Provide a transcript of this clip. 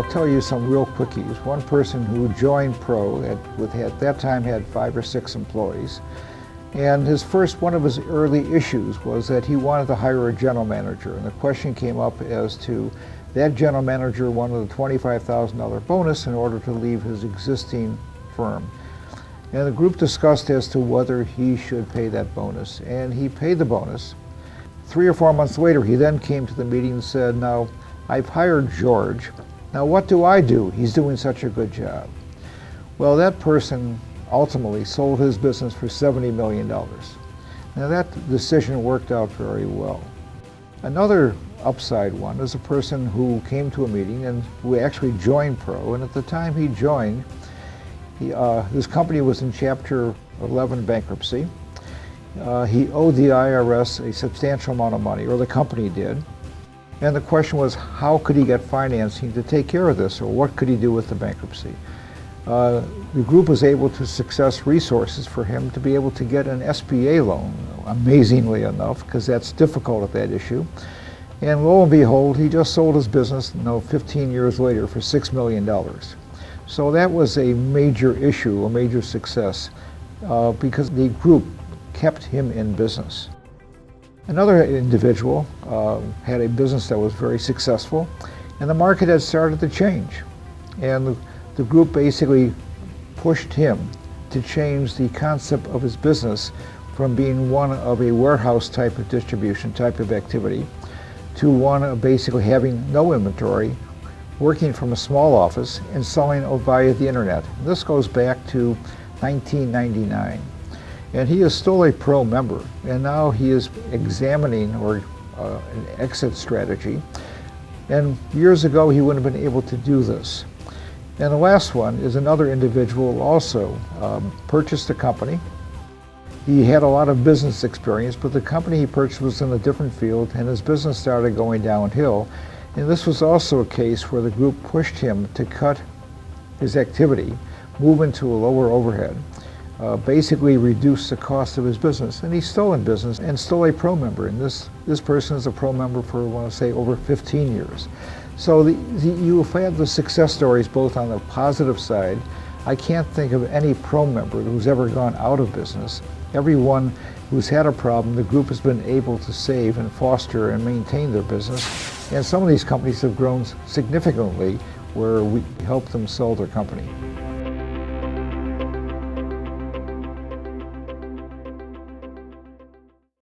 tell you some real quickies. One person who joined Pro at that time had 5 or 6 employees. And one of his early issues was that he wanted to hire a general manager. And the question came up as to that general manager wanted a $25,000 bonus in order to leave his existing firm. And the group discussed as to whether he should pay that bonus. And he paid the bonus. 3 or 4 months later, he then came to the meeting and said, "Now, I've hired George. Now what do I do? He's doing such a good job." Well, that person ultimately sold his business for $70 million. Now that decision worked out very well. Another upside one is a person who came to a meeting and who actually joined Pro, and at the time he joined, his company was in Chapter 11 bankruptcy. He owed the IRS a substantial amount of money, or the company did. And the question was, how could he get financing to take care of this, or what could he do with the bankruptcy? The group was able to success resources for him to be able to get an SBA loan, amazingly enough, because that's difficult at that issue. And lo and behold, he just sold his business 15 years later for $6 million. So that was a major issue, a major success, because the group kept him in business. Another individual had a business that was very successful, and the market had started to change. And the group basically pushed him to change the concept of his business from being one of a warehouse type of distribution type of activity to one of basically having no inventory, working from a small office and selling via the internet. This goes back to 1999. And he is still a Pro member, and now he is examining an exit strategy. And years ago, he wouldn't have been able to do this. And the last one is another individual who also purchased a company. He had a lot of business experience, but the company he purchased was in a different field, and his business started going downhill. And this was also a case where the group pushed him to cut his activity, move into a lower overhead, basically reduce the cost of his business. And he's still in business and still a Pro member. And this person is a Pro member for, I want to say, over 15 years. So you have had the success stories both on the positive side. I can't think of any Pro member who's ever gone out of business. Everyone who's had a problem, the group has been able to save and foster and maintain their business. And some of these companies have grown significantly where we help them sell their company.